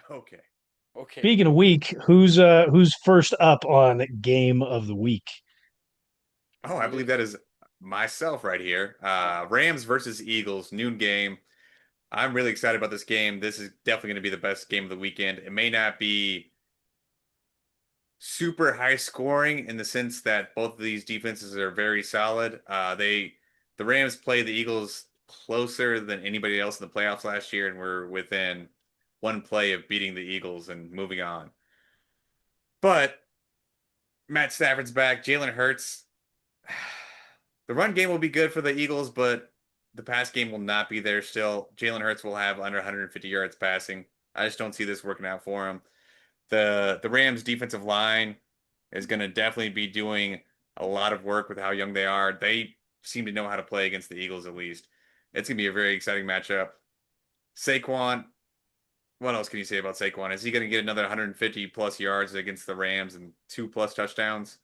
Okay. Okay. Speaking of week, who's first up on game of the week? Oh, I believe Ye- that is myself right here. Rams versus Eagles, noon game. I'm really excited about this game. This is definitely going to be the best game of the weekend. It may not be super high scoring in the sense that both of these defenses are very solid. The Rams played the Eagles closer than anybody else in the playoffs last year, and we're within one play of beating the Eagles and moving on. But Matt Stafford's back. Jalen Hurts. The run game will be good for the Eagles, but the pass game will not be there still. Jalen Hurts will have under 150 yards passing. I just don't see this working out for him. The Rams defensive line is going to definitely be doing a lot of work with how young they are. They seem to know how to play against the Eagles at least. It's going to be a very exciting matchup. Saquon, what else can you say about Saquon? Is he going to get another 150 plus yards against the Rams and two plus touchdowns?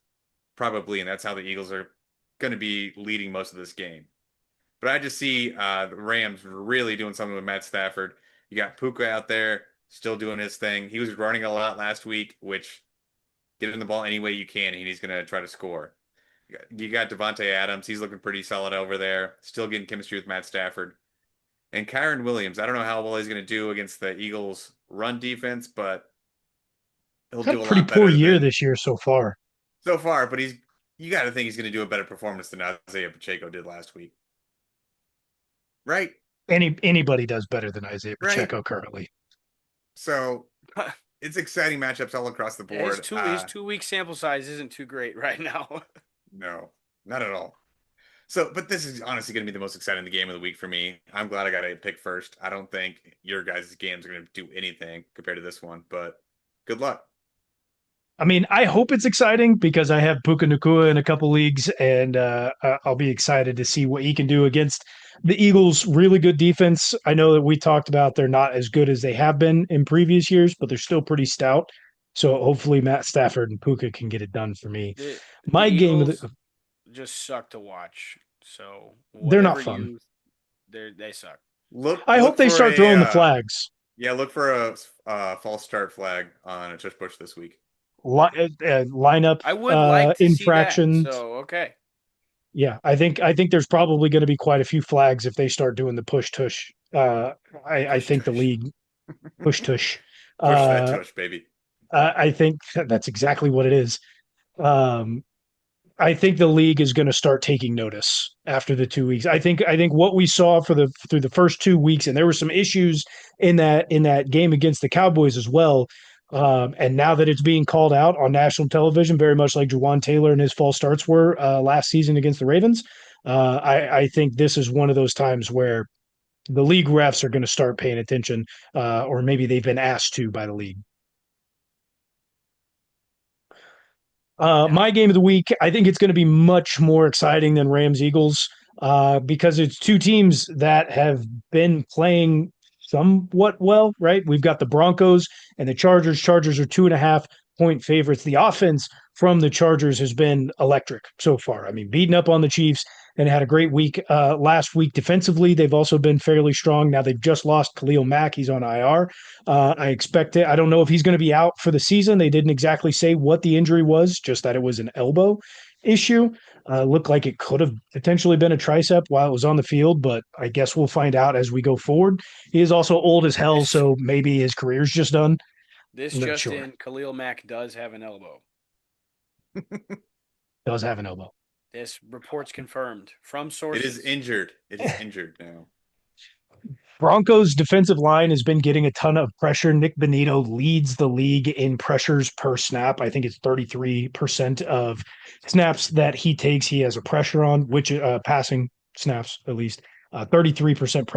Probably, and that's how the Eagles are going to be leading most of this game. But I just see the Rams really doing something with Matt Stafford. You got Puka out there still doing his thing. He was running a lot last week, which get him the ball any way you can, and he's going to try to score. You got Devontae Adams. He's looking pretty solid over there. Still getting chemistry with Matt Stafford. And Kyron Williams. I don't know how well he's going to do against the Eagles' run defense, but he'll Had do a a pretty lot poor better year than this year so far. so far. But you got to think he's going to do a better performance than Isaiah Pacheco did last week, right? Anybody does better than Isaiah Right. Pacheco currently. So it's exciting matchups all across the His board. two week sample size isn't too great right now. No, not at all. So, but this is honestly going to be the most exciting game of the week for me. I'm glad I got a pick first. I don't think your guys' games are going to do anything compared to this one, but good luck. I mean, I hope it's exciting because I have Puka Nakua in a couple leagues, and I'll be excited to see what he can do against the Eagles' really good defense. I know that we talked about they're not as good as they have been in previous years, but they're still pretty stout. So hopefully Matt Stafford and Puka can get it done for me. The My game of Eagles the just suck to watch. So they're not whatever fun. they suck. Look, I hope look they for start a throwing the flags. yeah, look for a false start flag on a tush push this week. Lineup I would like to see that. infractions. So okay. Yeah, I think there's probably going to be quite a few flags if they start doing the push tush. I Push think the tush. league push tush. Push that Uh, tush, baby. I think that's exactly what it is. Um, I think the league is going to start taking notice after the 2 weeks. I think what we saw for the through the first 2 weeks, and there were some issues in that game against the Cowboys as well. And now that it's being called out on national television, very much like Jawan Taylor and his false starts were last season against the Ravens, I think this is one of those times where the league refs are going to start paying attention, or maybe they've been asked to by the league. Yeah. My game of the week, I think it's going to be much more exciting than Rams Eagles because it's two teams that have been playing somewhat well, right? We've got the Broncos and the Chargers. Chargers are 2.5 point favorites. The offense from the Chargers has been electric so far. I mean, beating up on the Chiefs and had a great week last week defensively. They've also been fairly strong. Now they've just lost Khalil Mack. He's on IR. I expect it. I don't know if he's going to be out for the season. They didn't exactly say what the injury was, just that it was an elbow issue. Looked like it could have potentially been a tricep while it was on the field, but I guess we'll find out as we go forward. He is also old as hell, This so maybe his career's just done. this I'm not just sure. in, Khalil Mack does have an elbow. Does have an elbow. This reports confirmed from It is sources. injured. It is injured now. Broncos defensive line has been getting a ton of pressure. Nick Benito leads the league in pressures per snap. I think it's 33% of snaps that he takes, he has a pressure on, which passing snaps at least. 33%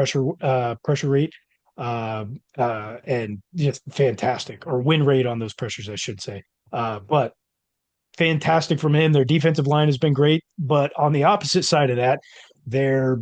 pressure rate. And just fantastic, or win rate on those pressures, I should say. But fantastic from him. Their defensive line has been great, but on the opposite side of that, their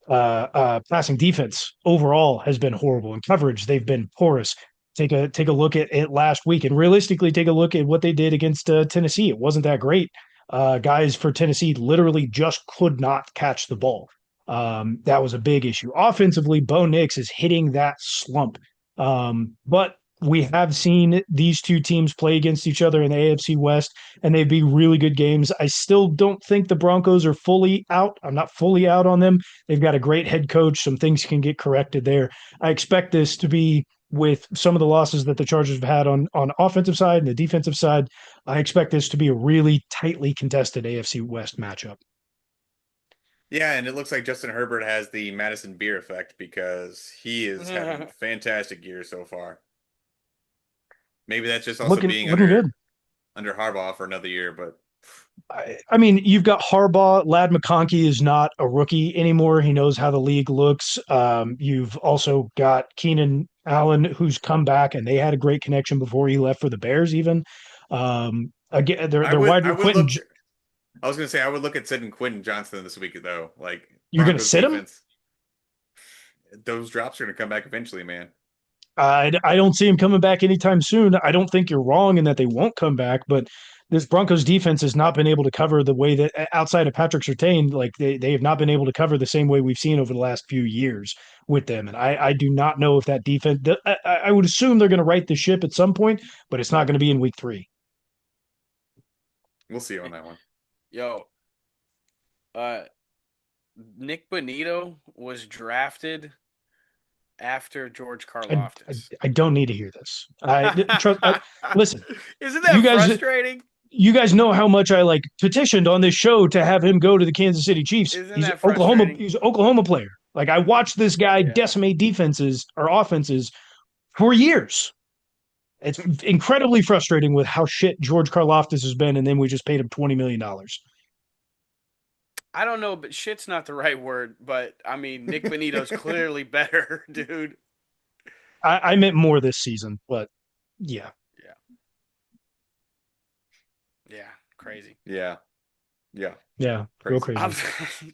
passing defense overall has been horrible. In coverage, they've been porous. Take a look at it last week, and realistically, take a look at what they did against Tennessee. It wasn't that great. Guys for Tennessee literally just could not catch the ball. That was a big issue. Offensively, Bo Nix is hitting that slump. But we have seen these two teams play against each other in the AFC West, and they'd be really good games. I still don't think the Broncos are fully out. I'm not fully out on them. They've got a great head coach. Some things can get corrected there. I expect this to be with some of the losses that the Chargers have had on offensive side and the defensive side. I expect this to be a really tightly contested AFC West matchup. Yeah, and it looks like Justin Herbert has the Madison Beer effect because he is having fantastic years so far. Maybe that's just also being Looking good. under Harbaugh for another year, but I mean, you've got Harbaugh. Lad McConkey is not a rookie anymore. He knows how the league looks. You've also got Keenan Allen, who's come back, and they had a great connection before he left for the Bears. Even again, they're wide. I would Quentin, look. I was gonna say I would look at sitting Quentin Johnson this week though. Like you're going to Broncos sit him. defense, those drops are gonna come back eventually, man. I don't see him coming back anytime soon. I don't think you're wrong in that they won't come back, but this Broncos defense has not been able to cover the way that outside of Patrick Surtain, like they have not been able to cover the same way we've seen over the last few years with them. And I do not know if that defense, I would assume they're going to right the ship at some point, but it's not going to be in week 3. We'll see on that one. Yo, uh, Nick Bonito was drafted after George Karlaftis. I don't need to hear this. Listen, Isn't that you guys, frustrating? you guys know how much I like petitioned on this show to have him go to the Kansas City Chiefs. Isn't that frustrating? He's an Oklahoma player. Like I watched this guy decimate defenses or offenses for years. It's incredibly frustrating with how shit George Karlaftis has been, and then we just paid him $20 million. I don't know, but shit's not the right word. But I mean, Nick Bonito's clearly better, dude. I meant more this season, but yeah. Yeah. Yeah. Crazy. Yeah, yeah, Yeah, real crazy.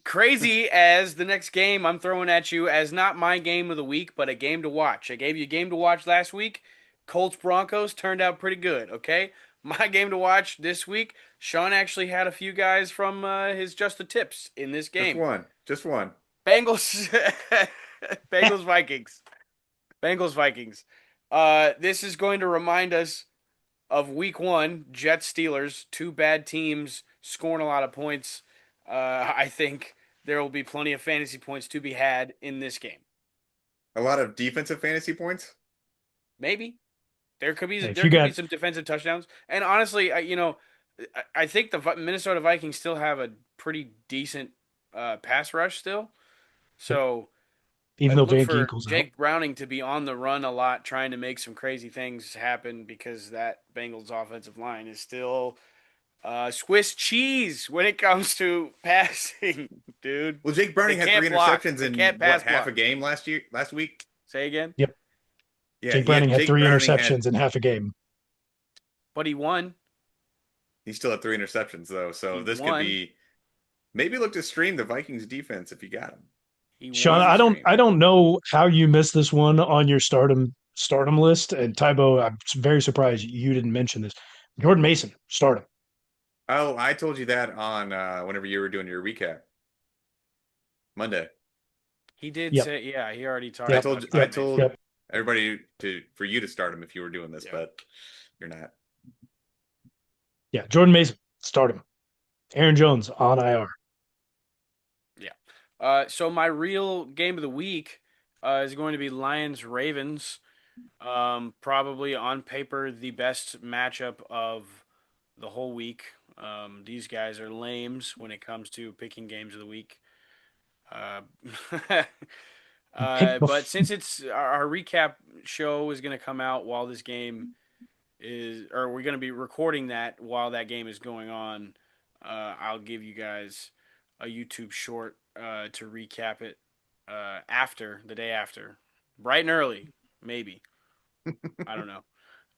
Crazy as the next game I'm throwing at you as not my game of the week, but a game to watch. I gave you a game to watch last week. Colts Broncos turned out pretty good, okay? My game to watch this week, Sean actually had a few guys from his Just the Tips in this game. just one. Bengals, Bengals Vikings, Bengals Vikings. This is going to remind us of Week 1, Jets Steelers, two bad teams scoring a lot of points. I think there will be plenty of fantasy points to be had in this game. A lot of defensive fantasy points. Maybe there could be some defensive touchdowns. And honestly, I think the Minnesota Vikings still have a pretty decent pass rush still. So even though look Van for Ginkel's Jake Browning to be on the run a lot, trying to make some crazy things happen because that Bengals offensive line is still Swiss cheese when it comes to passing, dude. Well, Jake Browning had 3 interceptions in half a game last week. Say again. Yep. Yeah, Jake Browning had 3 interceptions in half a game. But he won. He still had 3 interceptions though, so this could be maybe look to stream the Vikings defense if you got him. Sean, I don't know how you missed this one on your stardom list. And Tybo, I'm very surprised you didn't mention this. Jordan Mason, stardom. Oh, I told you that on whenever you were doing your recap. Monday. He did say, yeah, he already talked. I told everybody for you to start him if you were doing this, but you're not. Yeah, Jordan Mason, start him. Aaron Jones on IR. Yeah. So my real game of the week is going to be Lions Ravens. Probably on paper the best matchup of the whole week. These guys are lames when it comes to picking games of the week. But since it's our recap show is going to come out while this game is, or we're going to be recording that while that game is going on, I'll give you guys a YouTube short to recap it the day after, bright and early, maybe. I don't know.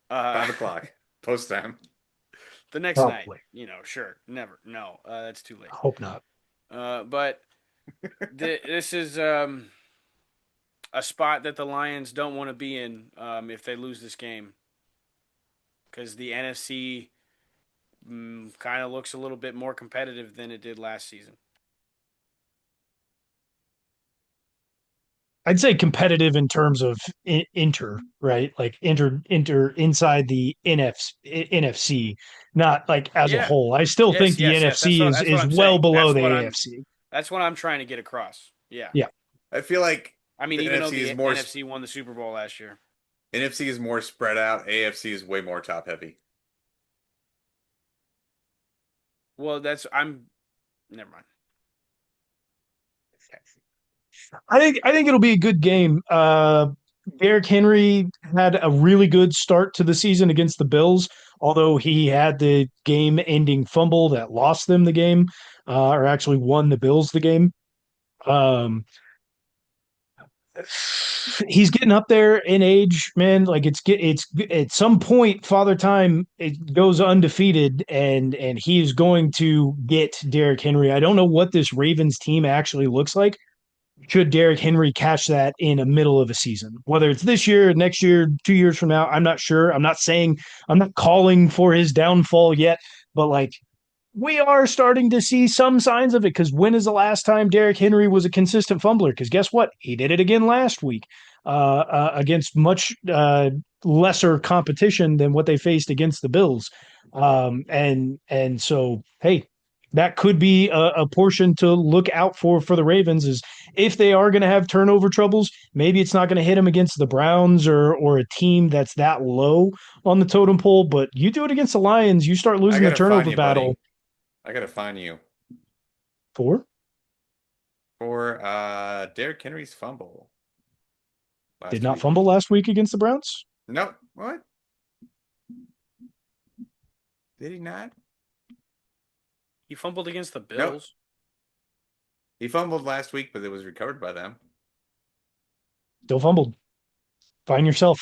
5 o'clock post time. The next night, sure, never. No, that's too late. I hope not. But this is a spot that the Lions don't want to be in if they lose this game, because the NFC kind of looks a little bit more competitive than it did last season. I'd say competitive in terms of inter, right? Like inter inside the NFC, not like as a Yeah. whole. I still think Yes, the yes, yes. NFC That's what is I'm well saying. below the AFC. That's what I'm trying to get across. Yeah. Yeah. I feel like I mean, the even though NFC is the more NFC won the Super Bowl last year. NFC is more spread out. AFC is way more top heavy. Well, that's I'm never mind. I think it'll be a good game. Derrick Henry had a really good start to the season against the Bills, although he had the game-ending fumble that lost them the game, or actually won the Bills the game. Um, he's getting up there in age, man. Like it's at some point, Father Time it goes undefeated, and he is going to get Derrick Henry. I don't know what this Ravens team actually looks like should Derrick Henry catch that in the middle of a season. Whether it's this year, next year, 2 years from now, I'm not sure. I'm not calling for his downfall yet, but like we are starting to see some signs of it because when is the last time Derrick Henry was a consistent fumbler? Because guess what? He did it again last week against much lesser competition than what they faced against the Bills. And so, hey, that could be a portion to look out for the Ravens is if they are going to have turnover troubles, maybe it's not going to hit them against the Browns or a team that's that low on the totem pole. But you do it against the Lions, you start I losing the gotta find turnover you, buddy. battle. I gotta find you Four for Derrick Henry's fumble did last not week. fumble last week against the Browns. Nope. What? Did he not? He fumbled against the Nope. Bills. He fumbled last week, but it was recovered by them. Still fumbled. Find yourself.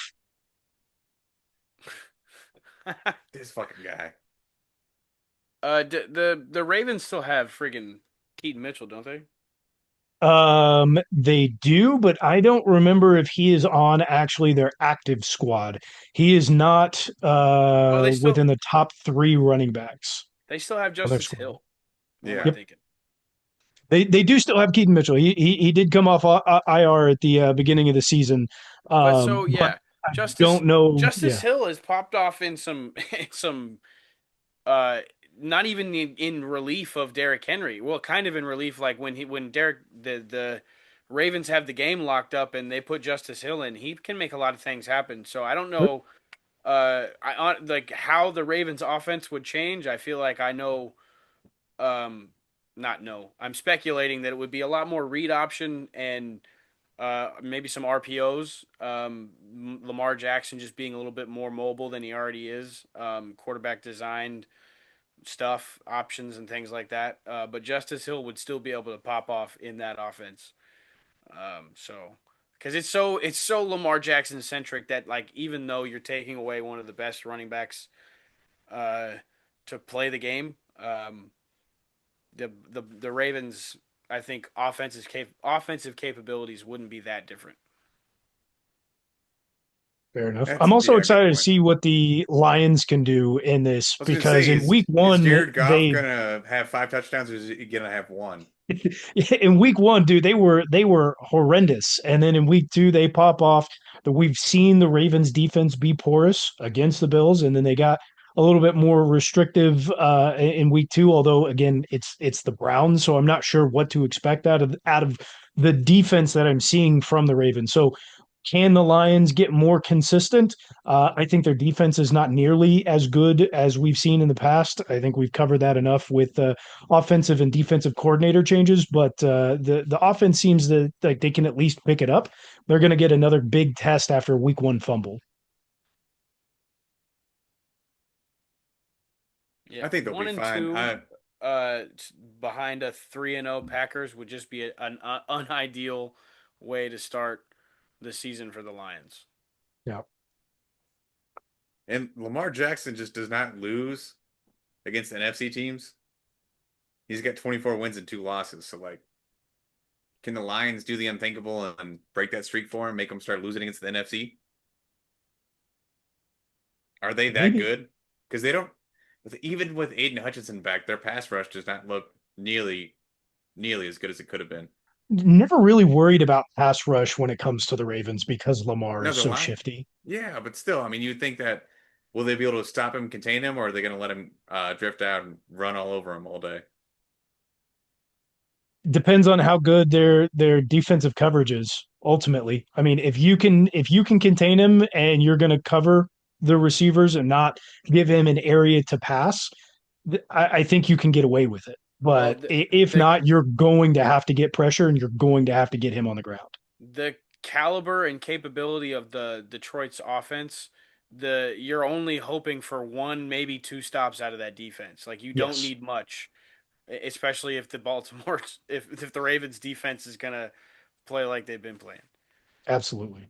This fucking guy. The Ravens still have friggin' Keaton Mitchell, don't they? They do, but I don't remember if he is on actually their active squad. He is not Oh, within the top three running backs they still have on their Justice squad. Hill. What am I Yeah. Yep. thinking? They do still have Keaton Mitchell. He did come off IR at the beginning of the season. But so But yeah, I Justice don't know. Justice Yeah. Hill has popped off in some in some uh not even in relief of Derrick Henry. Well, kind of in relief, like when Derrick the Ravens have the game locked up and they put Justice Hill in, he can make a lot of things happen. So I don't know, like how the Ravens offense would change. I feel like I know, um, not know. I'm speculating that it would be a lot more read option and maybe some RPOs. Lamar Jackson just being a little bit more mobile than he already is. Quarterback designed stuff, options, and things like that. But Justice Hill would still be able to pop off in that offense. So because it's so Lamar Jackson centric that like even though you're taking away one of the best running backs uh, to play the game, the Ravens I think offensive capabilities wouldn't be that different. Fair enough. I'm That's also yeah, good excited to point. see what the Lions can do in this I was gonna because say, in week is one, Jared Goff they gonna have 5 touchdowns or is he gonna have one? in week one, dude, they were horrendous. And then in week two, they pop off that we've seen the Ravens defense be porous against the Bills, and then they got a little bit more restrictive in week two, although again, it's the Browns, so I'm not sure what to expect out of the defense that I'm seeing from the Ravens. So can the Lions get more consistent? I think their defense is not nearly as good as we've seen in the past. I think we've covered that enough with offensive and defensive coordinator changes, but the offense seems that like they can at least pick it up. They're going to get another big test after week one fumble. Yeah, I think they'll be one and fine. two uh, behind a 3-0 Packers would just be an unideal way to start the season for the Lions. Yeah. And Lamar Jackson just does not lose against NFC teams. He's got 24 wins and 2 losses. So like, can the Lions do the unthinkable and break that streak for him, make them start losing against the NFC? Are they that Maybe. good? Because they don't. Even with Aiden Hutchinson back, their pass rush does not look nearly as good as it could have been. never really worried about pass rush when it comes to the Ravens because Lamar is Another so line. shifty. Yeah, but still, I mean, you'd think that will they be able to stop him, contain him, or are they going to let him drift out and run all over him all day? Depends on how good their defensive coverage is ultimately. I mean, if you can contain him and you're going to cover the receivers and not give him an area to pass, I think you can get away with it. Well, But if the not, you're going to have to get pressure and you're going to have to get him on the ground. the caliber and capability of the Detroit's offense, you're only hoping for one, maybe two stops out of that defense. Like you don't Yes, need much, especially if the Baltimore if the Ravens defense is gonna play like they've been playing. absolutely.